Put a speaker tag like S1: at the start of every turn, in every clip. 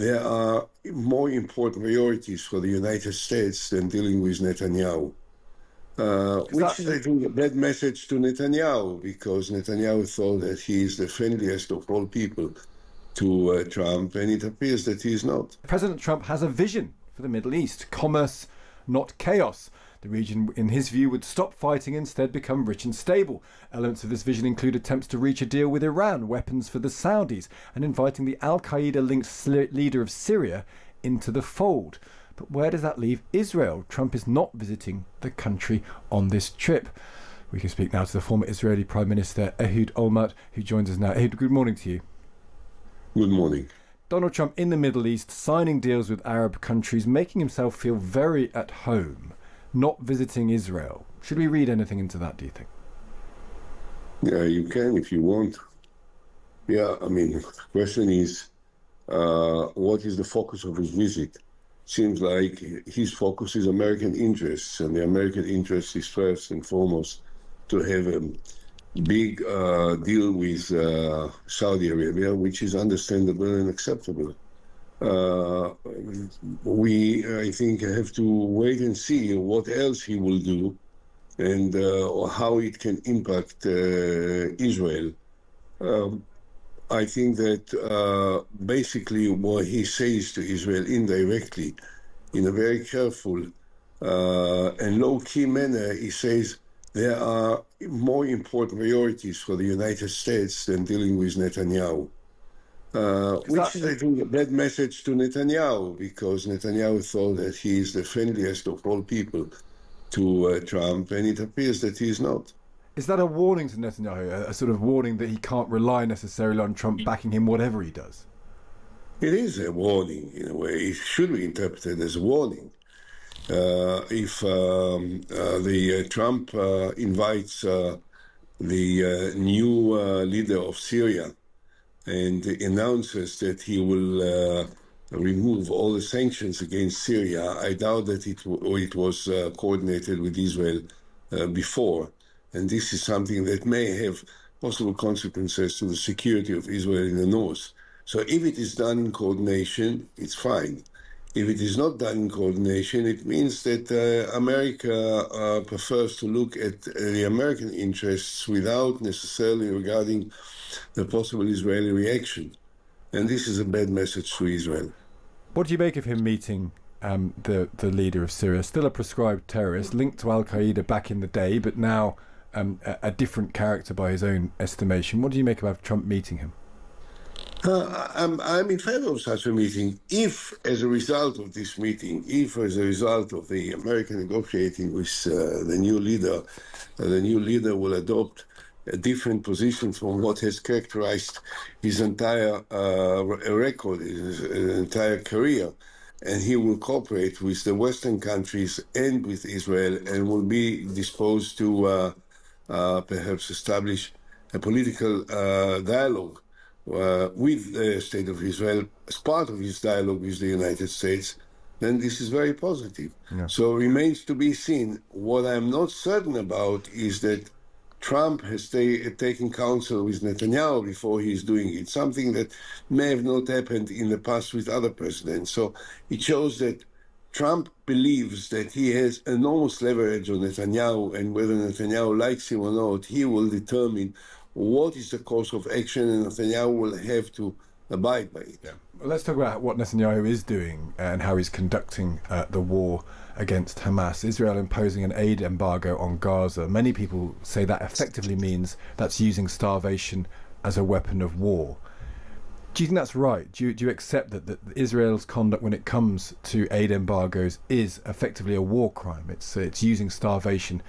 S1: there are more important priorities for the United States than dealing with Netanyahu. Which is, I think, a bad message to Netanyahu, because Netanyahu thought that he is the friendliest of all people to Trump, and it appears that he is not.
S2: President Trump has a vision for the Middle East: commerce, not chaos. The region, in his view, would stop fighting and instead become rich and stable. Elements of this vision include attempts to reach a deal with Iran, weapons for the Saudis, and inviting the al-Qaeda-linked leader of Syria into the fold. But where does that leave Israel? Trump is not visiting the country on this trip. We can speak now to the former Israeli Prime Minister Ehud Olmert, who joins us now. Ehud, good morning to you.
S1: Good morning.
S2: Donald Trump in the Middle East, signing deals with Arab countries, making himself feel very at home, not visiting Israel. Should we read anything into that, do you think?
S1: Yeah, you can if you want. Yeah, I mean, the question is, what is the focus of his visit? Seems like his focus is American interests, and the American interest is first and foremost to have a big deal with Saudi Arabia, which is understandable and acceptable. We, I think, have to wait and see what else he will do and how it can impact Israel. I think that basically what he says to Israel indirectly, in a very careful and low-key manner, he says there are more important priorities for the United States than dealing with Netanyahu. Which is, I think, a bad message to Netanyahu, because Netanyahu thought that he is the friendliest of all people to Trump, and it appears that he is not.
S2: Is that a warning to Netanyahu, a sort of warning that he can't rely necessarily on Trump backing him whatever he does?
S1: It is a warning, in a way. It should be interpreted as a warning. If the Trump invites the new leader of Syria and announces that he will remove all the sanctions against Syria, I doubt that it was coordinated with Israel before. And this is something that may have possible consequences to the security of Israel in the north. So if it is done in coordination, it's fine. If it is not done in coordination, it means that America prefers to look at the American interests without necessarily regarding the possible Israeli reaction. And this is a bad message to Israel.
S2: What do you make of him meeting the leader of Syria? Still a proscribed terrorist, linked to al-Qaeda back in the day, but now a different character by his own estimation. What do you make about Trump meeting him?
S1: I'm in favor of such a meeting if, as a result of this meeting, if as a result of the American negotiating with the new leader will adopt a different position from what has characterized his entire record, his entire career, and he will cooperate with the Western countries and with Israel, and will be disposed to perhaps establish a political dialogue with the State of Israel as part of his dialogue with the United States, then this is very positive. Yeah. So remains to be seen. What I'm not certain about is that Trump has taken counsel with Netanyahu before he's doing it, something that may have not happened in the past with other presidents. So it shows that Trump believes that he has enormous leverage on Netanyahu, and whether Netanyahu likes him or not, he will determine what is the course of action, and Netanyahu will have to abide by it.
S2: Yeah. Well, let's talk about what Netanyahu is doing and how he's conducting the war against Hamas. Israel imposing an aid embargo on Gaza. Many people say that effectively means that's using starvation as a weapon of war. Do you think that's right? Do you accept that Israel's conduct when it comes to aid embargoes is effectively a war crime? It's using starvation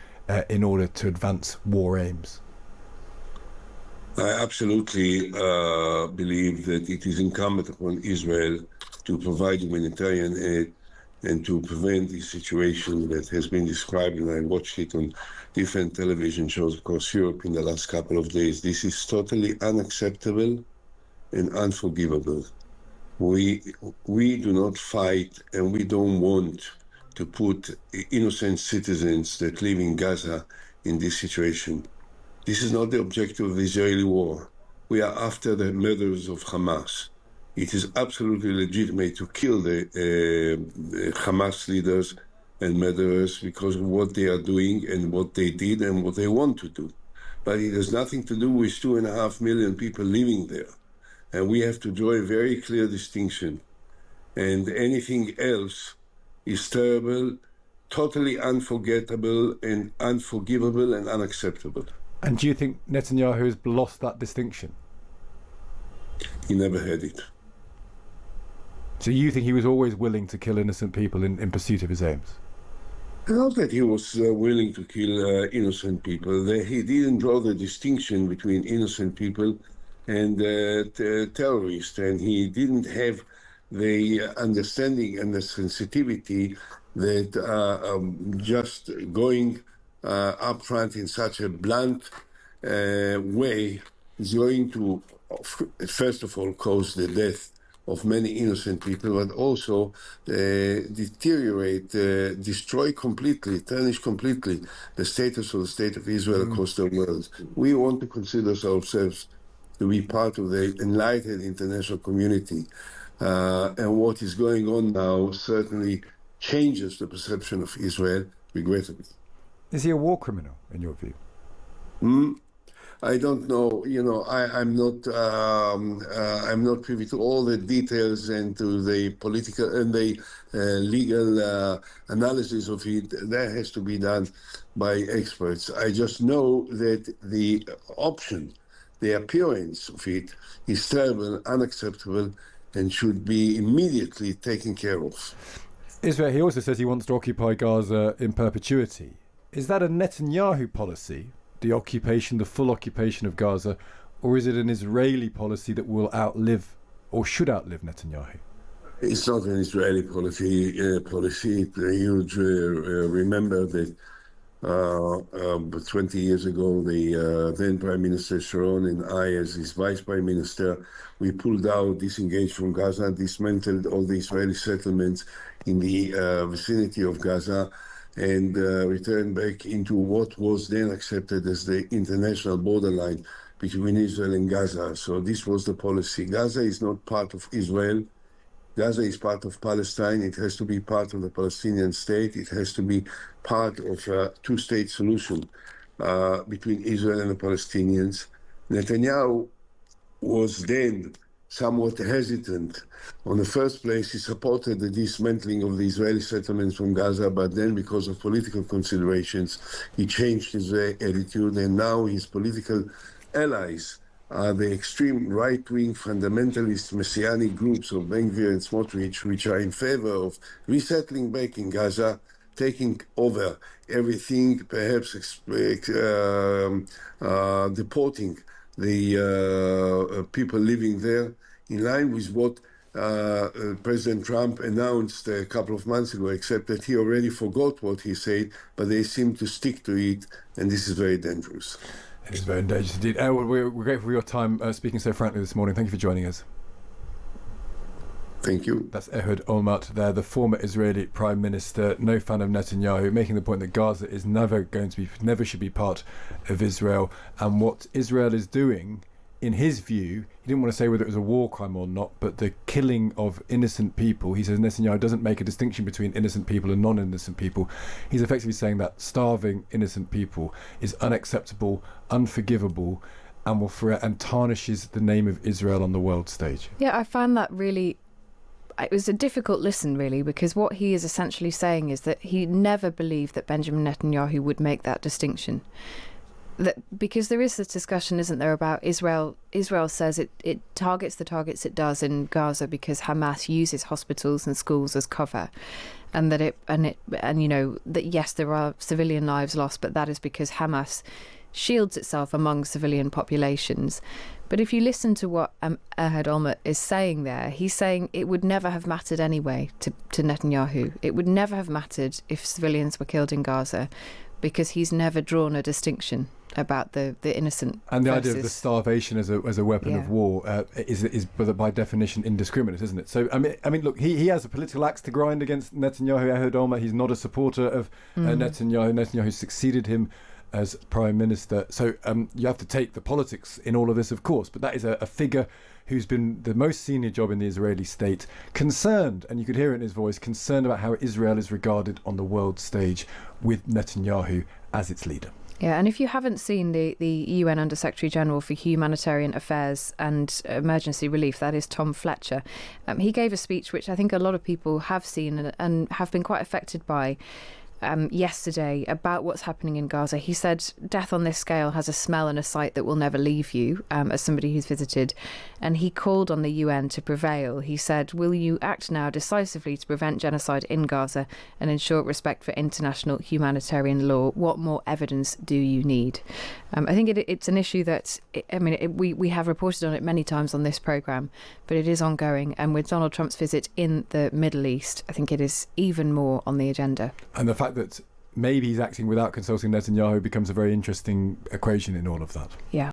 S2: in order to advance war aims?
S1: I absolutely believe that it is incumbent upon Israel to provide humanitarian aid and to prevent the situation that has been described, and I watched it on different television shows across Europe in the last couple of days. This is totally unacceptable and unforgivable. We do not fight, and we don't want to put innocent citizens that live in Gaza in this situation. This is not the objective of the Israeli war. We are after the murderers of Hamas. It is absolutely legitimate to kill the Hamas leaders and murderers because of what they are doing and what they did and what they want to do. But it has nothing to do with 2.5 million people living there. And we have to draw a very clear distinction. And anything else is terrible, totally unforgettable and unforgivable and unacceptable.
S2: And do you think Netanyahu has lost that distinction?
S1: He never had it.
S2: So you think he was always willing to kill innocent people in pursuit of his aims?
S1: Not that he was willing to kill innocent people. He didn't draw the distinction between innocent people and terrorists, and he didn't have the understanding and the sensitivity that just going up front in such a blunt way is going to, first of all, cause the death of many innocent people, but also deteriorate, destroy completely, tarnish completely the status of the State of Israel across the world. We want to consider ourselves to be part of the enlightened international community. And what is going on now certainly changes the perception of Israel, regrettably.
S2: Is he a war criminal, in your view?
S1: I don't know. I'm not privy to all the details and to the political and the legal analysis of it. That has to be done by experts. I just know that the option, the appearance of it, is terrible, unacceptable, and should be immediately taken care of.
S2: Israel, he also says he wants to occupy Gaza in perpetuity. Is that a Netanyahu policy, the occupation, the full occupation of Gaza, or is it an Israeli policy that will outlive or should outlive Netanyahu?
S1: It's not an Israeli policy. You remember that 20 years ago, the then Prime Minister Sharon and I, as his Vice Prime Minister, we pulled out, disengaged from Gaza, dismantled all the Israeli settlements in the vicinity of Gaza, and returned back into what was then accepted as the international borderline between Israel and Gaza. So this was the policy. Gaza is not part of Israel. Gaza is part of Palestine. It has to be part of the Palestinian state. It has to be part of a two-state solution between Israel and the Palestinians. Netanyahu was then somewhat hesitant. On the first place, he supported the dismantling of the Israeli settlements from Gaza, but then because of political considerations, he changed his attitude, and now his political allies are the extreme right-wing fundamentalist messianic groups of Ben Gvir and Smotrich, which are in favor of resettling back in Gaza, taking over everything, perhaps deporting the people living there, in line with what President Trump announced a couple of months ago, except that he already forgot what he said, but they seem to stick to it, and this is very dangerous.
S2: It is very dangerous indeed. We're grateful for your time speaking so frankly this morning. Thank you for joining us.
S1: Thank you.
S2: That's Ehud Olmert there, the former Israeli Prime Minister, no fan of Netanyahu, making the point that Gaza is never should be part of Israel. And what Israel is doing, in his view, he didn't want to say whether it was a war crime or not, but the killing of innocent people. He says Netanyahu doesn't make a distinction between innocent people and non-innocent people. He's effectively saying that starving innocent people is unacceptable, unforgivable, and tarnishes the name of Israel on the world stage.
S3: Yeah, I found that really... It was a difficult listen, really, because what he is essentially saying is that he never believed that Benjamin Netanyahu would make that distinction. Because there is this discussion, isn't there, about Israel. Israel says it targets the targets it does in Gaza because Hamas uses hospitals and schools as cover, and that yes, there are civilian lives lost, but that is because Hamas shields itself among civilian populations. But if you listen to what Ehud Olmert is saying there, he's saying it would never have mattered anyway to Netanyahu. It would never have mattered if civilians were killed in Gaza, because he's never drawn a distinction about the innocent.
S2: And the idea of the starvation as a weapon of war is by definition indiscriminate, isn't it? So I mean, look, he has a political axe to grind against Netanyahu. Ehud Olmert, he's not a supporter of Netanyahu. Netanyahu succeeded him as Prime Minister. So you have to take the politics in all of this, of course, but that is a figure who's been the most senior job in the Israeli state, concerned, and you could hear it in his voice, concerned about how Israel is regarded on the world stage with Netanyahu as its leader.
S3: Yeah, and if you haven't seen the UN Under-Secretary General for Humanitarian Affairs and Emergency Relief, that is Tom Fletcher, he gave a speech which I think a lot of people have seen and have been quite affected by yesterday about what's happening in Gaza. He said death on this scale has a smell and a sight that will never leave you, as somebody who's visited. And he called on the UN to prevail. He said, will you act now decisively to prevent genocide in Gaza and ensure respect for international humanitarian law? What more evidence do you need? I think it's an issue that, we have reported on it many times on this programme, but it is ongoing. And with Donald Trump's visit in the Middle East, I think it is even more on the agenda.
S2: And the fact that maybe he's acting without consulting Netanyahu becomes a very interesting equation in all of that.
S3: Yeah.